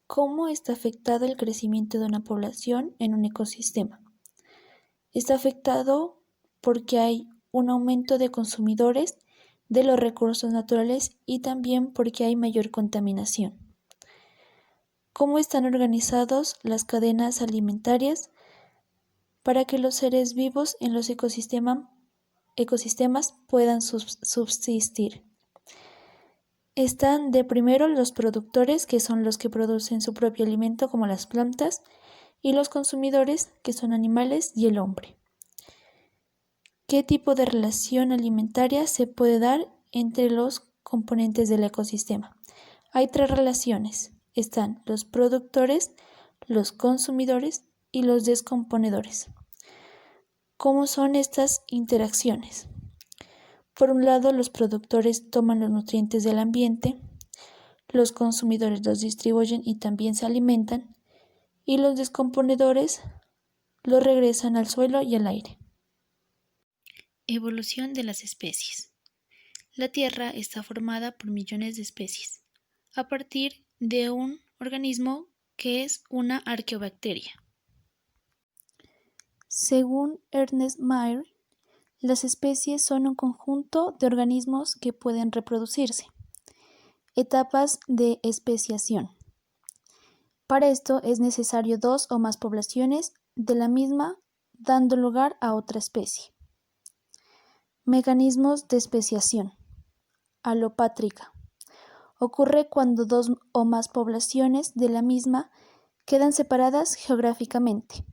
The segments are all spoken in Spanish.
¿Cómo está afectado el crecimiento de una población en un ecosistema? Está afectado porque hay un aumento de consumidores de los recursos naturales y también porque hay mayor contaminación. ¿Cómo están organizadas las cadenas alimentarias para que los seres vivos en los ecosistemas puedan subsistir? Están de primero los productores, que son los que producen su propio alimento, como las plantas, y los consumidores, que son animales y el hombre. ¿Qué tipo de relación alimentaria se puede dar entre los componentes del ecosistema? Hay tres relaciones. Están los productores, los consumidores y los descomponedores. ¿Cómo son estas interacciones? Por un lado, los productores toman los nutrientes del ambiente, los consumidores los distribuyen y también se alimentan, y los descomponedores los regresan al suelo y al aire. Evolución de las especies. La Tierra está formada por millones de especies, a partir de un organismo que es una arqueobacteria. Según Ernest Mayr, las especies son un conjunto de organismos que pueden reproducirse. Etapas de especiación. Para esto es necesario dos o más poblaciones de la misma dando lugar a otra especie. Mecanismos de especiación. Alopátrica. Ocurre cuando dos o más poblaciones de la misma quedan separadas geográficamente.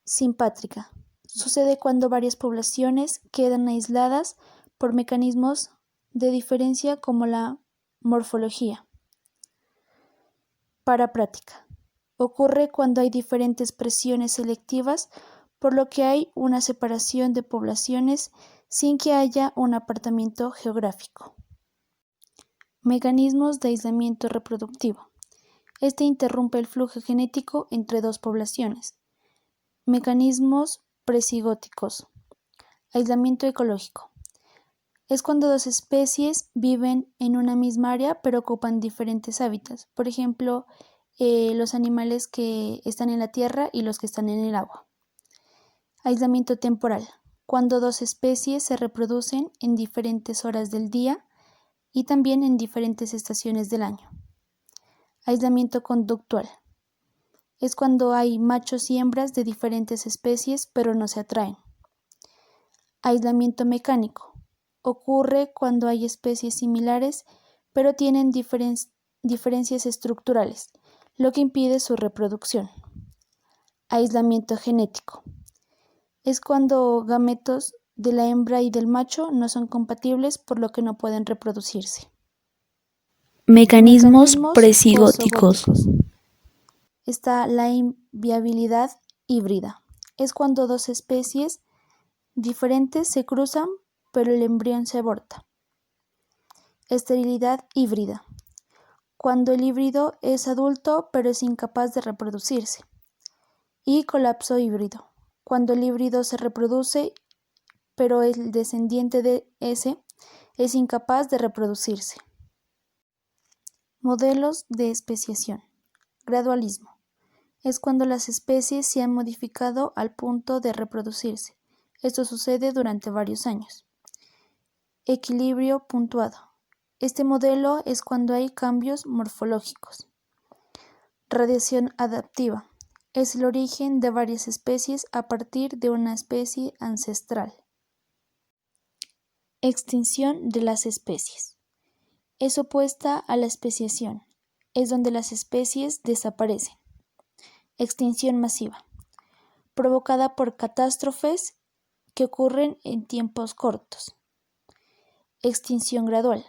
Simpátrica. Sucede cuando varias poblaciones quedan aisladas por mecanismos de diferencia como la morfología. Parapráctica. Ocurre cuando hay diferentes presiones selectivas, por lo que hay una separación de poblaciones sin que haya un apartamiento geográfico. Mecanismos de aislamiento reproductivo. Este interrumpe el flujo genético entre dos poblaciones. Mecanismos presigóticos. Aislamiento ecológico. Es cuando dos especies viven en una misma área pero ocupan diferentes hábitats. Por ejemplo, los animales que están en la tierra y los que están en el agua. Aislamiento temporal. Cuando dos especies se reproducen en diferentes horas del día y también en diferentes estaciones del año. Aislamiento conductual. Es cuando hay machos y hembras de diferentes especies pero no se atraen. Aislamiento mecánico. Ocurre cuando hay especies similares pero tienen diferencias estructurales, lo que impide su reproducción. Aislamiento genético. Es cuando gametos de la hembra y del macho no son compatibles, por lo que no pueden reproducirse. Mecanismos presigóticos. Está la inviabilidad híbrida. Es cuando dos especies diferentes se cruzan, pero el embrión se aborta. Esterilidad híbrida. Cuando el híbrido es adulto, pero es incapaz de reproducirse. Y colapso híbrido. Cuando el híbrido se reproduce, pero el descendiente de ese es incapaz de reproducirse. Modelos de especiación. Gradualismo. Es cuando las especies se han modificado al punto de reproducirse. Esto sucede durante varios años. Equilibrio puntuado. Este modelo es cuando hay cambios morfológicos. Radiación adaptiva. Es el origen de varias especies a partir de una especie ancestral. Extinción de las especies. Es opuesta a la especiación. Es donde las especies desaparecen. Extinción masiva. Provocada por catástrofes que ocurren en tiempos cortos. Extinción gradual.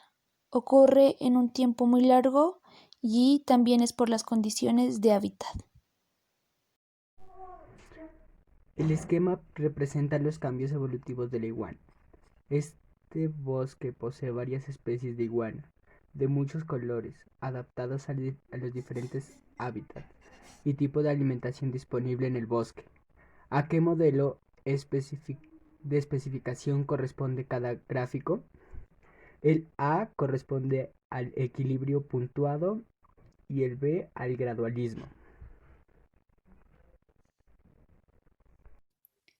Ocurre en un tiempo muy largo y también es por las condiciones de hábitat. El esquema representa los cambios evolutivos de la iguana. Este bosque posee varias especies de iguana, de muchos colores, adaptados a los diferentes hábitats y tipo de alimentación disponible en el bosque. ¿A qué modelo de especificación corresponde cada gráfico? El A corresponde al equilibrio puntuado, y el B al gradualismo.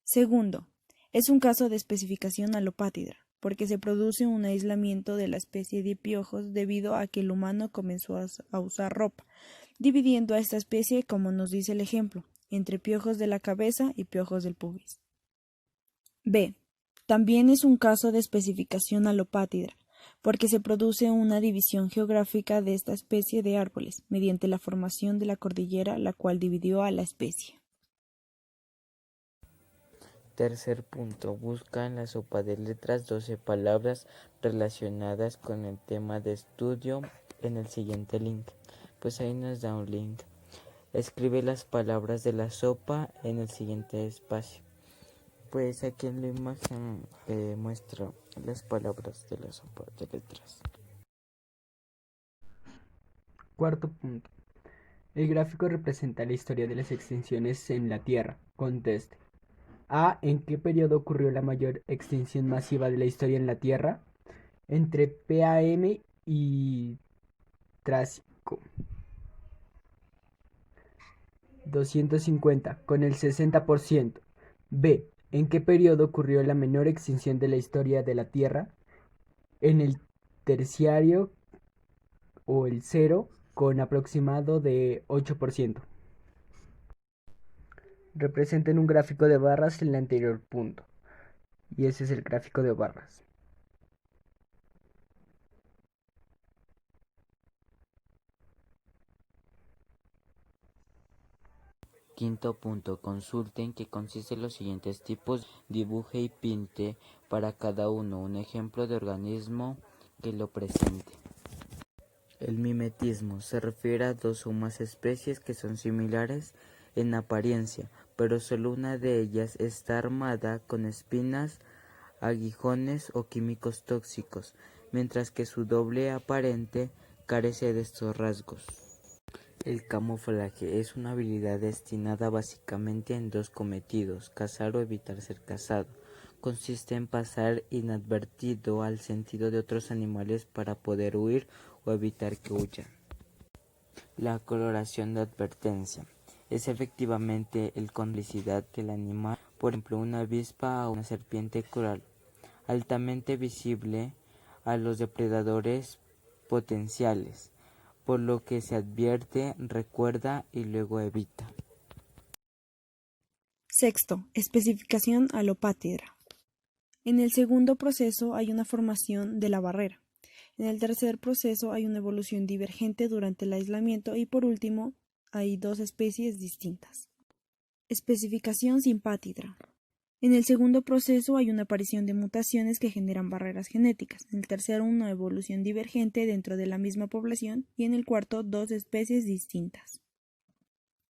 Segundo, es un caso de especificación alopátida, porque se produce un aislamiento de la especie de piojos debido a que el humano comenzó a usar ropa, dividiendo a esta especie, como nos dice el ejemplo, entre piojos de la cabeza y piojos del pubis. B. También es un caso de especificación alopátida, porque se produce una división geográfica de esta especie de árboles, mediante la formación de la cordillera, la cual dividió a la especie. Tercer punto. Busca en la sopa de letras 12 palabras relacionadas con el tema de estudio en el siguiente link. Pues ahí nos da un link. Escribe las palabras de la sopa en el siguiente espacio. Pues aquí en la imagen muestra las palabras de la sopa de letras. Cuarto punto. El gráfico representa la historia de las extinciones en la Tierra. Conteste. A. ¿En qué periodo ocurrió la mayor extinción masiva de la historia en la Tierra? Entre PAM y Trásico. 250, con el 60%. B. ¿En qué periodo ocurrió la menor extinción de la historia de la Tierra? En el Terciario o el cero, con aproximado de 8%. Representen un gráfico de barras en el anterior punto. Y ese es el gráfico de barras. Quinto punto. Consulte en qué consisten los siguientes tipos. Dibuje y pinte para cada uno un ejemplo de organismo que lo presente. El mimetismo se refiere a dos o más especies que son similares en apariencia, pero solo una de ellas está armada con espinas, aguijones o químicos tóxicos, mientras que su doble aparente carece de estos rasgos. El camuflaje es una habilidad destinada básicamente en dos cometidos: cazar o evitar ser cazado. Consiste en pasar inadvertido al sentido de otros animales para poder huir o evitar que huyan. La coloración de advertencia es efectivamente el complicidad que el animal, por ejemplo una avispa o una serpiente coral, altamente visible a los depredadores potenciales, por lo que se advierte, recuerda y luego evita. Sexto, especificación alopátida. En el segundo proceso hay una formación de la barrera. En el tercer proceso hay una evolución divergente durante el aislamiento y por último hay dos especies distintas. Especificación simpátida. En el segundo proceso hay una aparición de mutaciones que generan barreras genéticas. En el tercero una evolución divergente dentro de la misma población y en el cuarto dos especies distintas.